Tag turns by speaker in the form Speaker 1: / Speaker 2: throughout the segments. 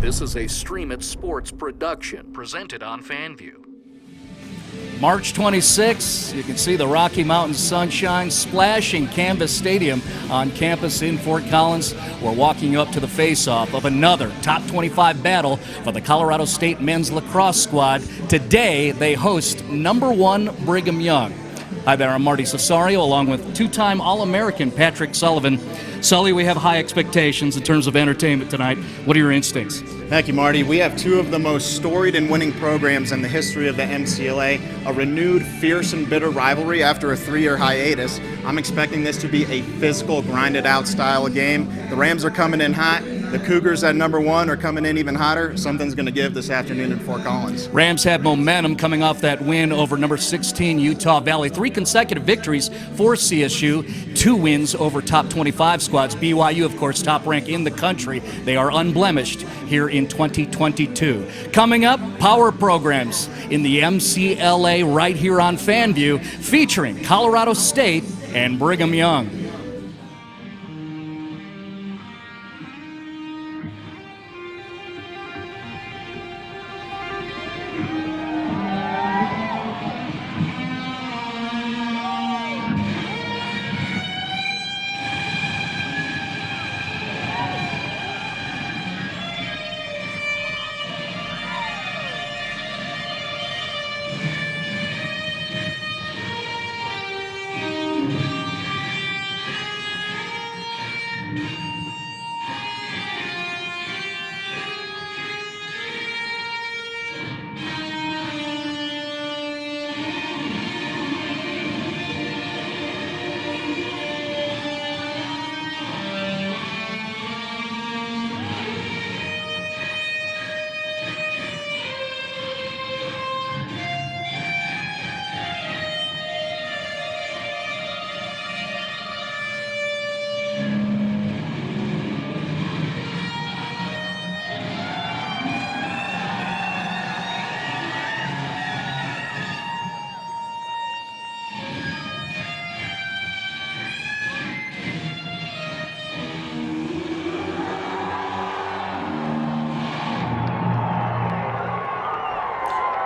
Speaker 1: This is a Stream It Sports production presented on FanVū.
Speaker 2: March 26th, you can see the Rocky Mountain sunshine splashing Canvas Stadium on campus in Fort Collins. We're walking up to the face-off of another top 25 battle for the Colorado State men's lacrosse squad. Today, they host #1 Brigham Young. Hi there, I'm Marty Cesario, along with two-time All-American Patrick Sullivan. Sully, we have high expectations in terms of entertainment tonight. What are your instincts?
Speaker 3: Thank you, Marty. We have two of the most storied and winning programs in the history of the MCLA, a renewed, fierce, and bitter rivalry after a 3-year hiatus. I'm expecting this to be a physical, grinded-out style of game. The Rams are coming in hot. The Cougars at #1 are coming in even hotter. Something's going to give this afternoon in Fort Collins.
Speaker 2: Rams have momentum coming off that win over number 16 Utah Valley. 3 consecutive victories for CSU, 2 wins over top 25 squads. BYU, of course, top rank in the country. They are unblemished here in 2022. Coming up, power programs in the MCLA right here on FanVū, featuring Colorado State and Brigham Young.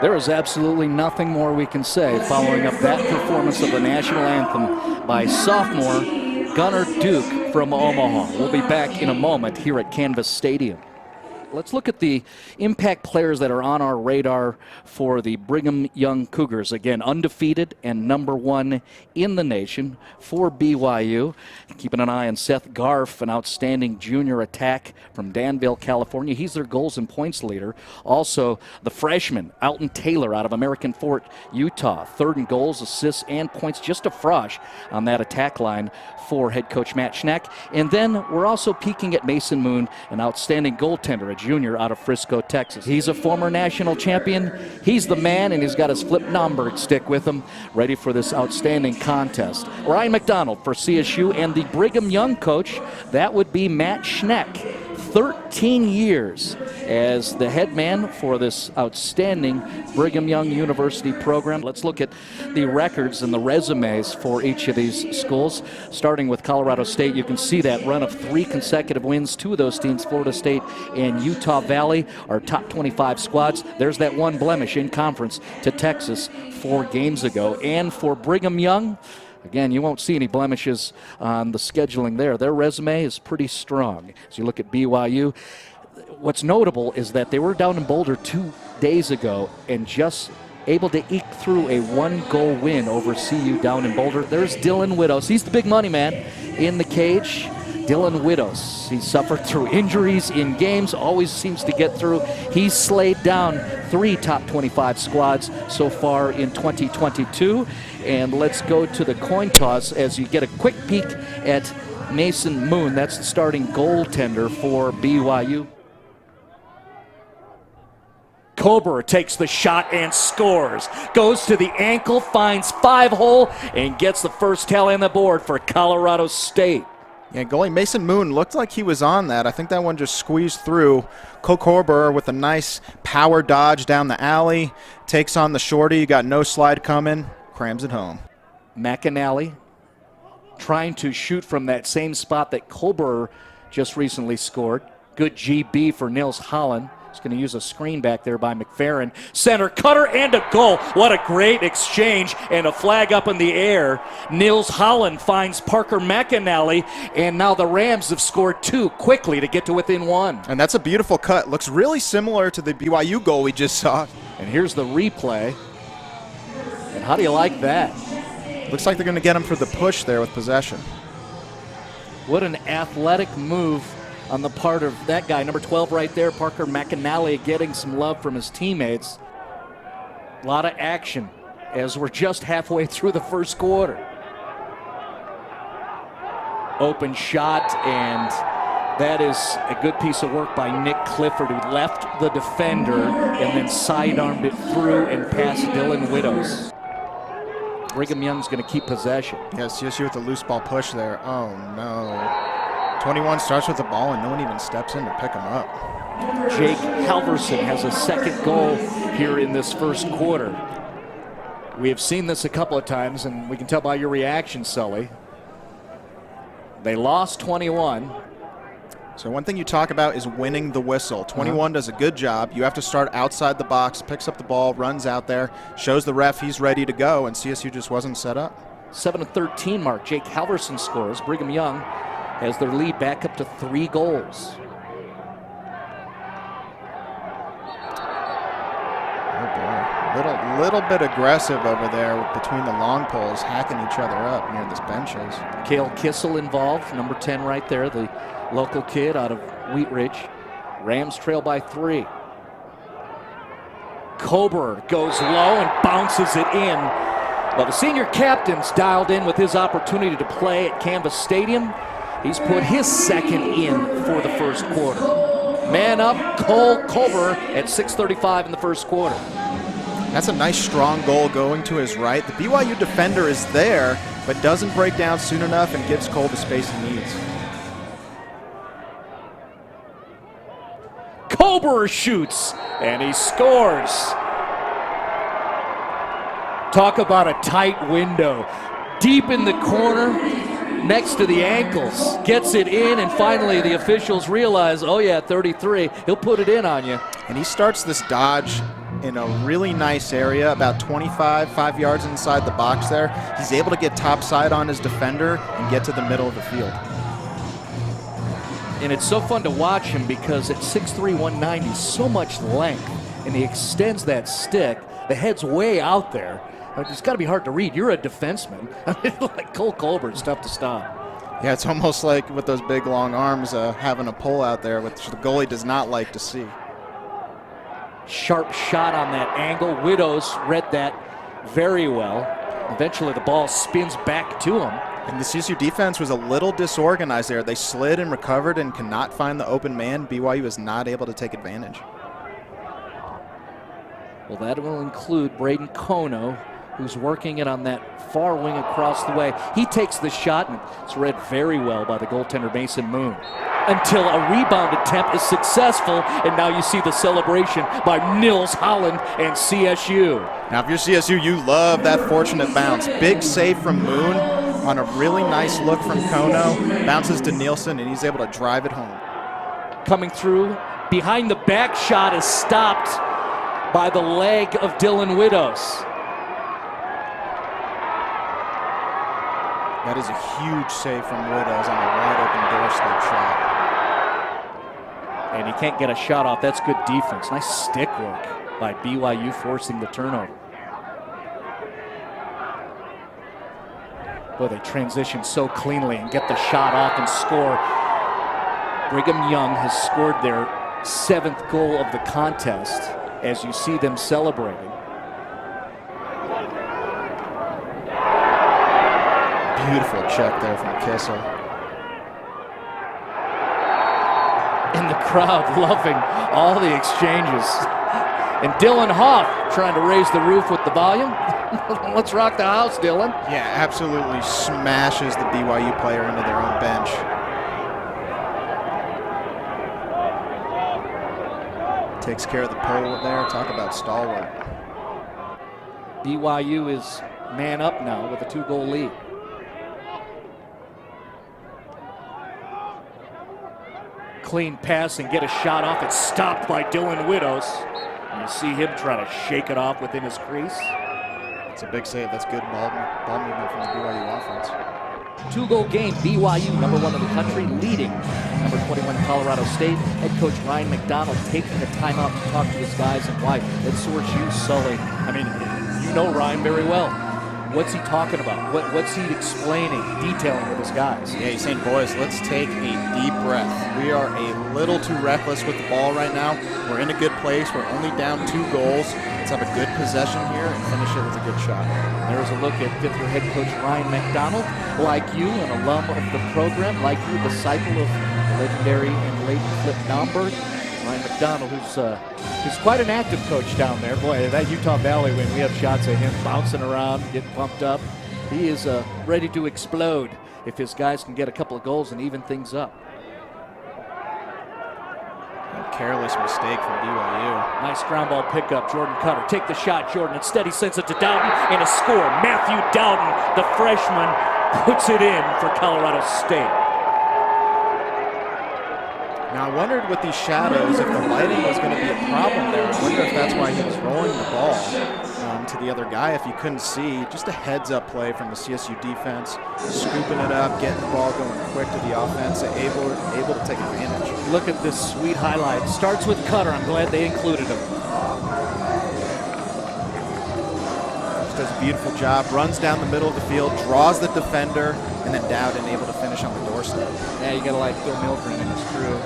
Speaker 2: There is absolutely nothing more we can say following up that performance of the national anthem by sophomore Gunnar Duke from Omaha. We'll be back in a moment here at Canvas Stadium. Let's look at the impact players that are on our radar for the Brigham Young Cougars. Again, undefeated and #1 in the nation for BYU. Keeping an eye on Seth Garf, an outstanding junior attack from Danville, California. He's their goals and points leader. Also, the freshman, Alton Taylor out of American Fort, Utah. 3rd in goals, assists, and points. Just a frosh on that attack line for head coach Matt Schneck. And then we're also peeking at Mason Moon, an outstanding goaltender, a junior out of Frisco, Texas. He's a former national champion. He's the man, and he's got his Flip Nomberg stick with him, ready for this outstanding contest. Ryan McDonald for CSU, and the Brigham Young coach, that would be Matt Schneck. 13 years as the head man for this outstanding Brigham Young University program. Let's look at the records and the resumes for each of these schools. Starting with Colorado State, you can see that run of 3 consecutive wins. 2 of those teams, Florida State and Utah Valley, are top 25 squads. There's that one blemish in conference to Texas 4 games ago. And for Brigham Young, again, you won't see any blemishes on the scheduling there. Their resume is pretty strong. As you look at BYU, what's notable is that they were down in Boulder 2 days ago and just able to eke through a 1-goal win over CU down in Boulder. There's Dylan Widows. He's the big money man in the cage. Dylan Widows. He suffered through injuries in games, always seems to get through. He's slayed down 3 top 25 squads so far in 2022. And let's go to the coin toss as you get a quick peek at Mason Moon. That's the starting goaltender for BYU. Kober takes the shot and scores. Goes to the ankle, finds 5-hole, and gets the first tally on the board for Colorado State.
Speaker 3: Yeah, goalie Mason Moon looked like he was on that. I think that one just squeezed through. Kober with a nice power dodge down the alley. Takes on the shorty. You got no slide coming. Crams it home.
Speaker 2: McAnally trying to shoot from that same spot that Kober just recently scored. Good GB for Nils Holland. He's going to use a screen back there by McFerrin. Center cutter and a goal. What a great exchange and a flag up in the air. Nils Holland finds Parker McAnally, and now the Rams have scored 2 quickly to get to within 1.
Speaker 3: And that's a beautiful cut. Looks really similar to the BYU goal we just saw.
Speaker 2: And here's the replay. And how do you like that?
Speaker 3: Looks like they're going to get him for the push there with possession.
Speaker 2: What an athletic move on the part of that guy, number 12 right there, Parker McAnally, getting some love from his teammates. A lot of action as we're just halfway through the first quarter. Open shot, and that is a good piece of work by Nick Clifford, who left the defender and then sidearmed it through and past Dylan Widows. Brigham Young's going to keep possession.
Speaker 3: Yeah, CSU with the loose ball push there. Oh, no. 21 starts with the ball, and no one even steps in to pick him up.
Speaker 2: Jake Halverson has a second goal here in this first quarter. We have seen this a couple of times, and we can tell by your reaction, Sully. They lost 21.
Speaker 3: So one thing you talk about is winning the whistle. 21 does a good job. You have to start outside the box, picks up the ball, runs out there, shows the ref he's ready to go, and CSU just wasn't set up.
Speaker 2: 7-13 mark. Jake Halverson scores. Brigham Young has their lead back up to 3 goals.
Speaker 3: Oh boy, little bit aggressive over there between the long poles, hacking each other up near this benches.
Speaker 2: Cale Kissel involved, number 10 right there, the local kid out of Wheat Ridge. Rams trail by 3. Kober goes low and bounces it in. Well, the senior captain's dialed in with his opportunity to play at Canvas Stadium. He's put his second in for the first quarter. Man up, Cole Kober at 6:35 in the first quarter.
Speaker 3: That's a nice strong goal going to his right. The BYU defender is there, but doesn't break down soon enough and gives Cole the space he needs.
Speaker 2: Kober shoots, and he scores. Talk about a tight window. Deep in the corner, next to the ankles, gets it in, and finally the officials realize, oh yeah, 33, he'll put it in on you.
Speaker 3: And he starts this dodge in a really nice area, about 5 yards inside the box there. He's able to get topside on his defender and get to the middle of the field.
Speaker 2: And it's so fun to watch him because at 6'3", 190, so much length, and he extends that stick. The head's way out there. It's got to be hard to read. You're a defenseman. Like Cole Colbert, it's tough to stop.
Speaker 3: Yeah, it's almost like with those big long arms having a pull out there, which the goalie does not like to see.
Speaker 2: Sharp shot on that angle. Widows read that very well. Eventually the ball spins back to him.
Speaker 3: And the CSU defense was a little disorganized there. They slid and recovered and cannot find the open man. BYU is not able to take advantage.
Speaker 2: Well, that will include Braden Kono, who's working it on that far wing across the way. He takes the shot, and it's read very well by the goaltender Mason Moon. Until a rebound attempt is successful, and now you see the celebration by Nils Holland and CSU.
Speaker 3: Now, if you're CSU, you love that fortunate bounce. Big save from Moon on a really nice look from Kono. Bounces to Nielsen, and he's able to drive it home.
Speaker 2: Coming through, behind the back shot is stopped by the leg of Dylan Widows.
Speaker 3: That is a huge save from Widows on a wide open doorstep shot.
Speaker 2: And he can't get a shot off. That's good defense. Nice stick work by BYU forcing the turnover. Boy, they transition so cleanly and get the shot off and score. Brigham Young has scored their 7th goal of the contest as you see them celebrating.
Speaker 3: Beautiful check there from Kissel.
Speaker 2: And the crowd loving all the exchanges. And Dylan Hoff trying to raise the roof with the volume. Let's rock the house, Dylan.
Speaker 3: Yeah, absolutely smashes the BYU player into their own bench. Takes care of the pole there. Talk about stalwart.
Speaker 2: BYU is man up now with a 2-goal lead. clean pass and get a shot off. It's stopped by Dylan Widows. And you see him try to shake it off within his crease.
Speaker 4: It's a big save. That's good ball movement from the BYU offense.
Speaker 2: 2-goal game, BYU, number 1 in the country, leading number 21 Colorado State. Head coach Ryan McDonald taking the time out to talk to his guys and why. It's you, Sully. I mean, you know Ryan very well. What's he talking about? What's he explaining, detailing with his guys?
Speaker 4: Yeah, he's saying, boys, let's take a deep breath. We are a little too reckless with the ball right now. We're in a good place. We're only down 2 goals. Let's have a good possession here and finish it with a good shot.
Speaker 2: There's a look at fifth-year head coach Ryan McDonald. Like you, an alum of the program. Like you, disciple of the legendary and Leighton Flip Naumburg. Ryan McDonald, who's quite an active coach down there. Boy, that Utah Valley win, we have shots of him bouncing around, getting pumped up. He is ready to explode if his guys can get a couple of goals and even things up.
Speaker 4: A careless mistake from BYU.
Speaker 2: Nice ground ball pickup, Jordan Cutter. Take the shot, Jordan. Instead, he sends it to Dowden, and a score. Matthew Dowden, the freshman, puts it in for Colorado State.
Speaker 4: Now, I wondered with these shadows if the lighting was going to be a problem there. I wonder if that's why he was rolling the ball to the other guy if you couldn't see. Just a heads-up play from the CSU defense, scooping it up, getting the ball going quick to the offense, able to take advantage.
Speaker 2: Look at this sweet highlight. Starts with Cutter. I'm glad they included him.
Speaker 4: Just does a beautiful job. Runs down the middle of the field, draws the defender, and then Dowden able to finish on the doorstep.
Speaker 2: Yeah, you got to like Phil Mildren and his crew.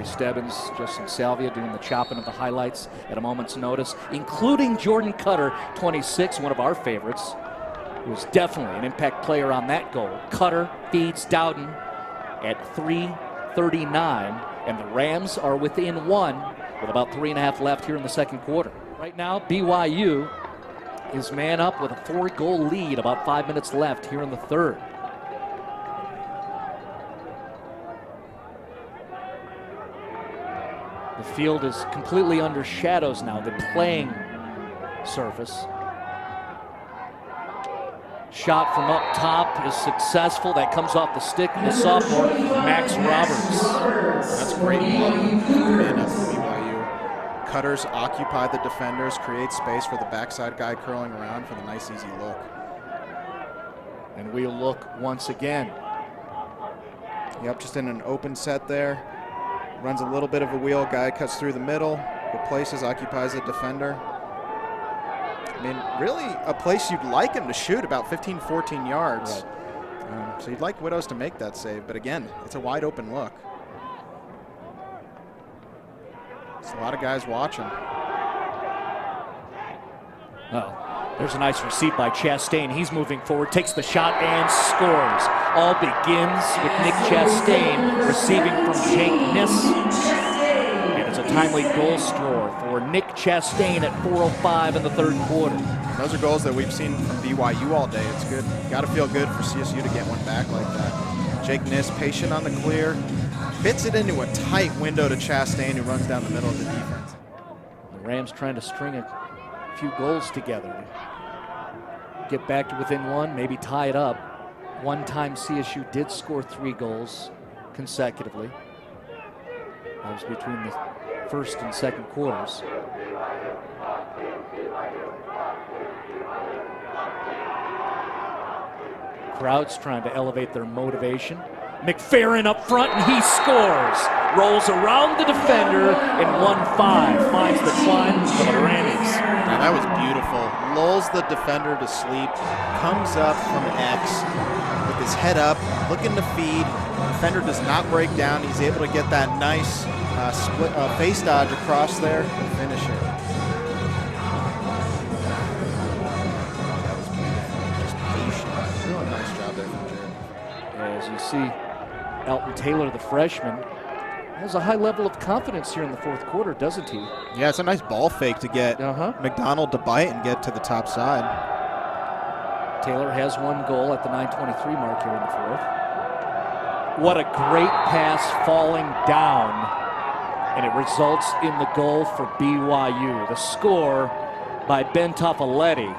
Speaker 2: Stebbins, Justin Salvia doing the chopping of the highlights at a moment's notice, including Jordan Cutter, 26, one of our favorites, who was definitely an impact player on that goal. Cutter feeds Dowden at 3:39, and the Rams are within 1 with about 3.5 left here in the second quarter. Right now, BYU is man up with a 4-goal lead, about 5 minutes left here in the third. The field is completely under shadows now, the playing surface. Shot from up top is successful. That comes off the stick of the sophomore, Max Roberts.
Speaker 4: That's great man up for BYU. Cutters occupy the defenders, create space for the backside guy curling around for the nice, easy look.
Speaker 2: And we'll look once again.
Speaker 4: Yep, just in an open set there. Runs a little bit of a wheel, guy cuts through the middle, replaces, occupies the defender. I mean, really a place you'd like him to shoot, about 15, 14 yards. Right. So you'd like Widows to make that save, but again, it's a wide open look. There's a lot of guys watching.
Speaker 2: Oh, there's a nice receipt by Chastain. He's moving forward, takes the shot and scores. All begins with Nick Chastain receiving from Jake Niss. And it's a timely goal score for Nick Chastain at 4:05 in the third quarter.
Speaker 4: Those are goals that we've seen from BYU all day. It's good. Got to feel good for CSU to get one back like that. Jake Niss, patient on the clear, fits it into a tight window to Chastain, who runs down the middle of the defense.
Speaker 2: The Rams trying to string a few goals together. Get back to within 1, maybe tie it up. One time CSU did score 3 goals consecutively. That was between the first and second quarters. Crowd's trying to elevate their motivation. McFerrin up front, and he scores. Rolls around the defender in 1-5. Finds the climb for the Rannies.
Speaker 4: Now that was beautiful. Lulls the defender to sleep. Comes up from X with his head up, looking to feed. The defender does not break down. He's able to get that nice split face dodge across there and finish it. That was beautiful. Just patient. Real nice job there from Jared.
Speaker 2: As you see, Elton Taylor, the freshman, has a high level of confidence here in the fourth quarter, doesn't he?
Speaker 4: Yeah, it's a nice ball fake to get McDonald to bite and get to the top side.
Speaker 2: Taylor has 1 goal at the 9:23 mark here in the fourth. What a great pass falling down, and it results in the goal for BYU. The score by Ben Toffaletti,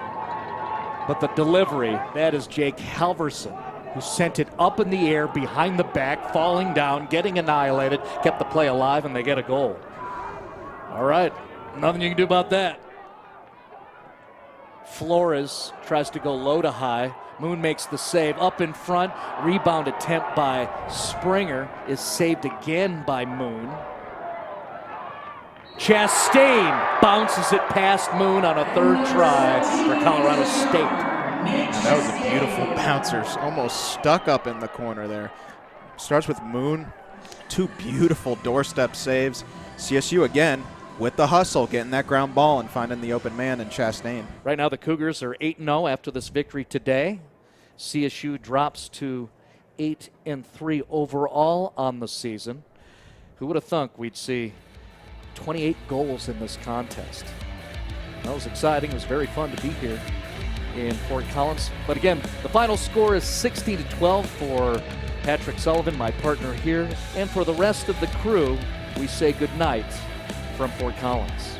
Speaker 2: but the delivery, that is Jake Halverson. who sent it up in the air behind the back, falling down, getting annihilated, kept the play alive, and they get a goal. All right, nothing you can do about that. Flores tries to go low to high. Moon makes the save up in front. Rebound attempt by Springer is saved again by Moon. Chastain bounces it past Moon on a third try for Colorado State.
Speaker 4: That was a beautiful bouncer, almost stuck up in the corner there. Starts with Moon, 2 beautiful doorstep saves. CSU again with the hustle, getting that ground ball and finding the open man in Chastain.
Speaker 2: Right now the Cougars are 8-0 after this victory today. CSU drops to 8-3 overall on the season. Who would have thunk we'd see 28 goals in this contest? That was exciting. It was very fun to be here in Fort Collins. But again, the final score is 16-12 for Patrick Sullivan, my partner here. And for the rest of the crew, we say good night from Fort Collins.